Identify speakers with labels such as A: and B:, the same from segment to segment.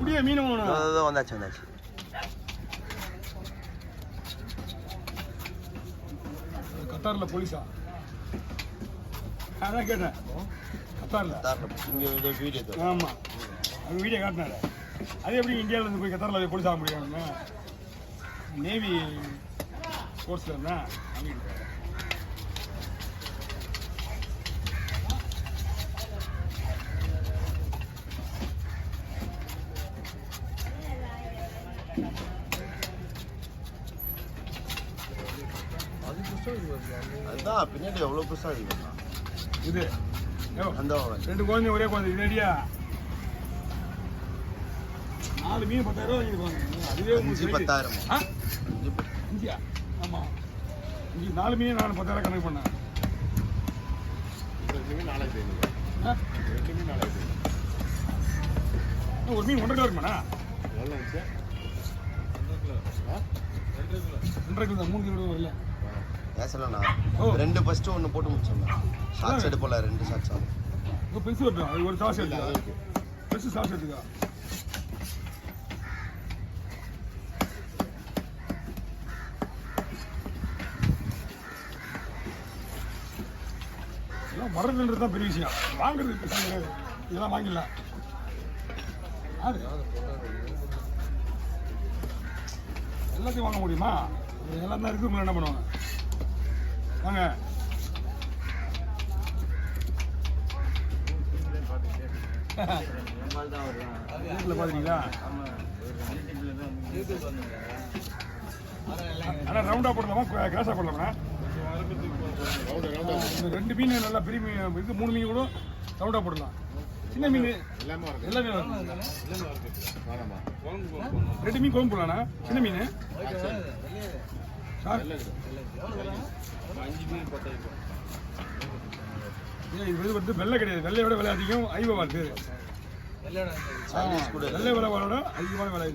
A: அப்படியே மீன் வாங்கணும்.
B: வந்தாச்சு வந்தாச்சு.
A: கத்தாரில் போலீஸா? அதான் கேட்டேன். கத்தாரில்
B: இங்கே வீடியோ.
A: ஆமாம், அது வீடியோ காட்டினாரு. அது எப்படி இந்தியாவிலேருந்து போய் கத்தாரில் போலீஸ் ஆக முடியாதுங்க? நேவி கோர்ஸில் இருந்தால் வாங்கிட்டு
B: அதுதான் பின்னாடி எவ்வளோ பெருசாக இருக்கு
A: இது.
B: அந்த
A: 2 குழந்தை ஒரே குழந்தை இது ரெடியா? 4 மீன் 10,000 வாங்கிருப்பாங்க. அதுவே
B: 10,000.
A: இந்தியா? ஆமாம், இங்கே 4 மீன் நான் 10,000 கணக்கு பண்ணேன்.
B: 2 மீன் 4,500.
A: ஒரு மீன் 1.5 கிலோ இருக்குமாண்ணா?
B: எவ்வளோ இருந்துச்சு?
A: 2.5 கிலோ 3 கிலோ வரல.
B: பேசலண்ணா. 2 ஃபஸ்ட்டு 1 போட்டு முடிச்சோம்ண்ணா. ஷார்ட்ஸ் எடுப்போம்ல, 2 ஷார்ட்ஸ் ஆகும்.
A: இப்போ பெருசு வரட்டும். அது ஒரு சாஸ் எடுத்துக்கா. பெருசு சாஸ் எடுத்துக்கா. இதெல்லாம் வர்றதுன்றது தான் பெரிய விஷயம். வாங்குறது பிரச்சனை கிடையாது. இதெல்லாம் வாங்கிடலாம். அது எல்லாத்தையும் வாங்க முடியுமா? எல்லாம் தான் இருக்கு. என்ன பண்ணுவாங்க? வாங்க. வீட்டில் பார்த்துட்டீங்களா? ஆனால் ரவுண்டாக போடலாமா கிராஸாக போடலாமா? இந்த 2 மீன் நல்லா பெரிய மீன் இது 3 மீன் கூட ரவுண்டாக போடலாம். சின்ன மீன் எல்லாமே வரும். 2 மீன் குழம்பு போடலாண்ணா. சின்ன மீன் இது வந்து வெள்ளை கிடையாது. வெள்ளையோட விலை அதிகம். ஐவா பேர் வெள்ளை விலை விட அதிகமான விலை.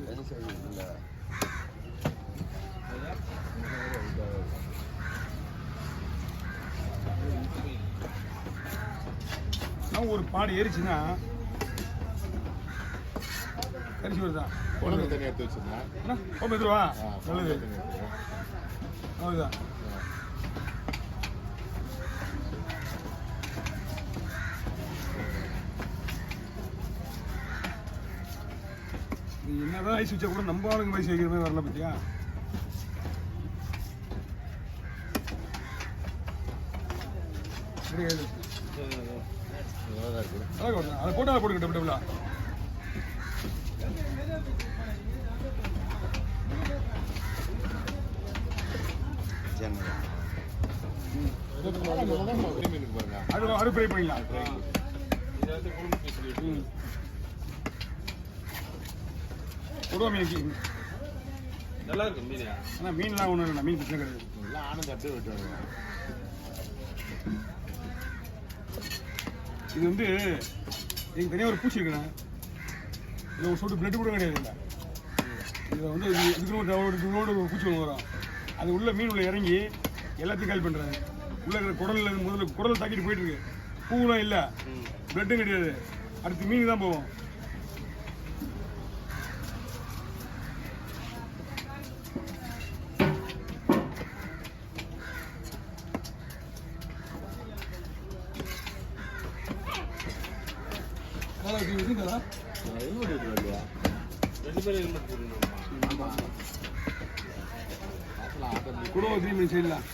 A: இது ஒரு பாடு ஏறிச்சுன்னா கரிசி வருதான். எடுத்துருவா நல்லது. அவ்வளோதான். என்னதான் ஐஸ் வச்சா கூட நம்ம ஆளுங்க வயசு வைக்கிற மாதிரி வரல பத்தியா? அதை போட்டு அதை போட்டுக்கிட்ட அது ஃப்ரை பண்ணிக்கலாம். கொடுவா மீன் நல்லா இருக்கு மீன். ஆனால் மீன்லாம் ஒன்றும் இல்லை. மீன் பிரச்சனை கிடையாது. ஆனந்த் அப்படியே விட்டு இது வந்து எங்கள் தனியாக ஒரு பூச்சி இருக்குண்ணா. இது ஒரு சொட்டு பிளட்டு கூட கிடையாது. இல்லை இதில் வந்து இதுக்கு பூச்சி ஒன்று வரும். அது உள்ள மீன் உள்ள இறங்கி எல்லாத்தையும் கால் பண்ணுறாங்க. உள்ள குடலில் முதல்ல குடலை தாக்கிட்டு போயிட்டு இருக்கு. பூவெலாம் இல்லை, பிளட்டும் கிடையாது. அடுத்து மீன் தான் போவோம். கூட 3 மணி செய்யலாம்.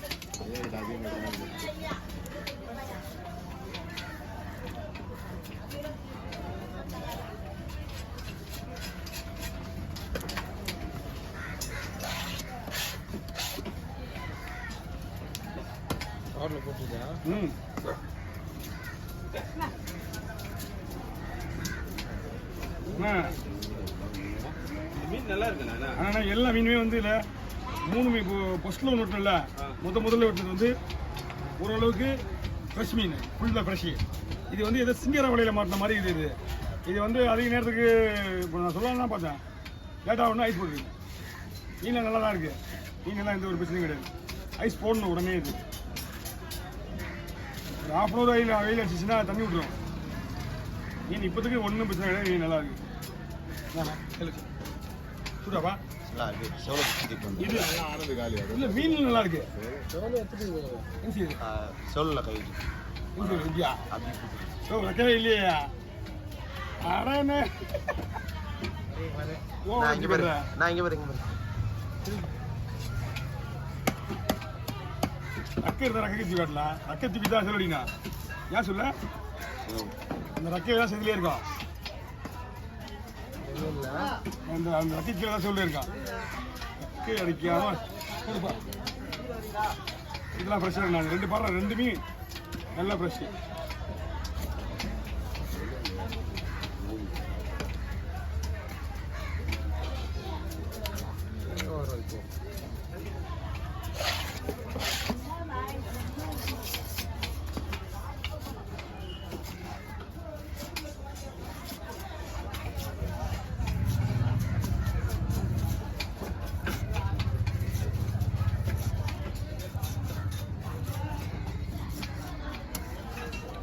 A: மீன் நல்லா இருக்குண்ணா. ஆனால் எல்லா மீனுமே வந்து இல்லை 3 மீன். ஃபஸ்ட்டில் ஒன்று வெட்டினல முதல்ல வெட்டினது வந்து ஓரளவுக்கு ஃப்ரெஷ் மீன், ஃபுல்லாக ஃப்ரெஷ்ஷு. இது வந்து எதோ சிங்கர வலையில் மாட்டின மாதிரி இது. இது வந்து அதிக நேரத்துக்கு இப்போ நான் சொல்லலாம் தான் பார்த்தேன். லேட்டாக ஒன்று ஐஸ் போட்டுருக்கேன். மீன் நல்லா தான் இருக்குது. மீனெல்லாம் எந்த ஒரு பிரச்சனையும் கிடையாது. ஐஸ் போடணும் உடனே. இது ஒரு 1/2 வெயில் அடிச்சிச்சுன்னா தண்ணி விட்டுரும். மீன் இப்போதுக்கு ஒன்றும் பிரச்சனை கிடையாது. மீன் நல்லா இருக்குது. சூடாப்பா
B: நல்லா இருக்கு செவல பிடிச்சிட்டு வந்து
A: இது இல்லை மீன் நல்லா இருக்கு
B: செவலில் கை வச்சு
A: இல்லையா
B: அப்படி
A: ஓ வைக்கவே இல்லையா அடனே
B: நான் இங்கே பாரு இங்கே பாரு
A: ரக்கை இருந்தால் ரக்கை தூக்கி காட்டலாம் ரக்கை தூக்கி தான் சொல்லிட்டீங்க ஏன் சொல்ல அந்த ரக்கை தான் செதிலே இருக்கும் அந்த அந்த ரக்கை கீழே தான் சொல்லியிருக்கான் ரக்கை அடிக்காம கொடுப்பா இதெல்லாம் ஃப்ரெஷ்ஷாக நான் ரெண்டு பாடுறேன் ரெண்டுமே நல்லா ஃப்ரெஷ்ஷு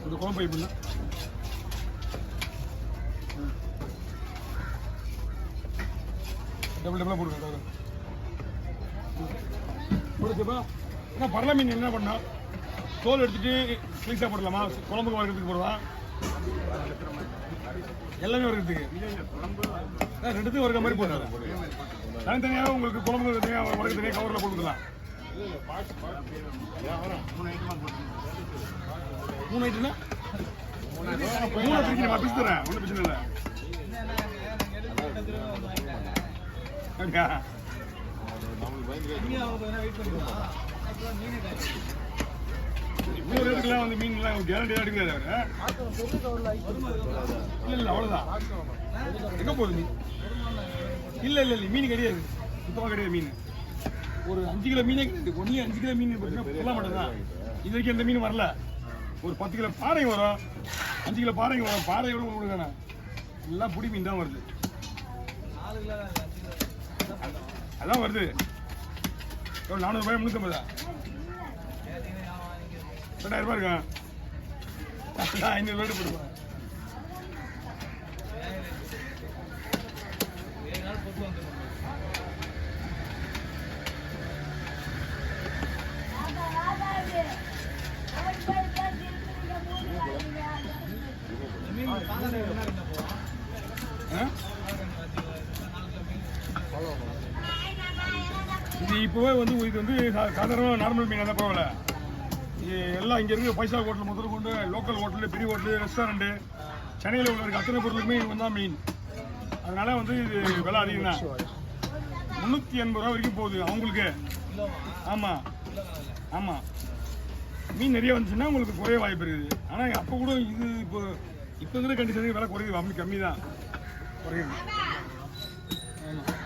A: இந்த குழம்பு எப்படின்னா டபுளாக போடுங்க போடுச்சுப்பா ஏன்னா பரல மீன் என்ன பண்ணா தோல் எடுத்துட்டு கிளீஸாக போடலாமா குழம்புக்கு வறுக்கிறதுக்கு போடலாம் எல்லாமே வறுக்கிறதுக்கு ரெண்டுத்தையும் வறுக்கிற மாதிரி போடலாம் தனித்தனியாக உங்களுக்கு குழம்புக்கு தனியாக வறுக்க தனியாக கவரில் போட்டுக்கலாம் 3 ஐட்டம்னா 3 பிரிக்கிறேன் பிரிச்சு தரேன் ஒன்றும் பிரச்சனை இல்லை இவ்வளோ ரேட்டுக்கெல்லாம் வந்து மீன்லாம் கேரண்டியாக எடுக்கிறாரு இல்லை இல்லை அவ்வளோதான் எங்கே போகுது மீன் இல்லை இல்லை இல்லை மீன் கிடையாது சுத்தமாக கிடையாது மீன் ஒரு 5 கிலோ மீனே கிடையாது ஒன்லி 5 கிலோ மீன் பார்த்தீங்கன்னா சொல்ல மாட்டேன் இது வரைக்கும் எந்த மீன் வரல ஒரு 10 கிலோ பாறைங்க வரும் 5 கிலோ பாறைங்க வரும் பாறையோட கொடுக்கணும் எல்லாம் புடி மீன் தான் வருது அதான் வருது எவ்வளோ 400 ரூபாய் 350 2000 ரூபாய் இருக்கா 500 ரூபாய் போடுவேன் இது இப்போவே வந்து இது வந்து சாதாரண நார்மல் மீனாக தான் போகல எல்லாம் இங்கே இருக்க 5 ஸ்டார் ஹோட்டல் முதல்ல கொண்டு லோக்கல் ஹோட்டலு பெரிய ஹோட்டலு ரெஸ்டாரண்ட்டு சென்னையில் உள்ள இருக்க அத்தனை பொருளுக்குமே இது தான் மீன் அதனால வந்து இது விலை அதிகம் தான் 380 ரூபா வரைக்கும் போகுது அவங்களுக்கு ஆமாம் ஆமாம் மீன் நிறைய வந்துச்சுன்னா உங்களுக்கு குறைய வாய்ப்பு இருக்குது ஆனால் அப்போ கூட இது இப்போ இருக்கிற கண்டிஷனுக்கு விலை குறையுது கம்மி தான் குறையுது ஆமாம்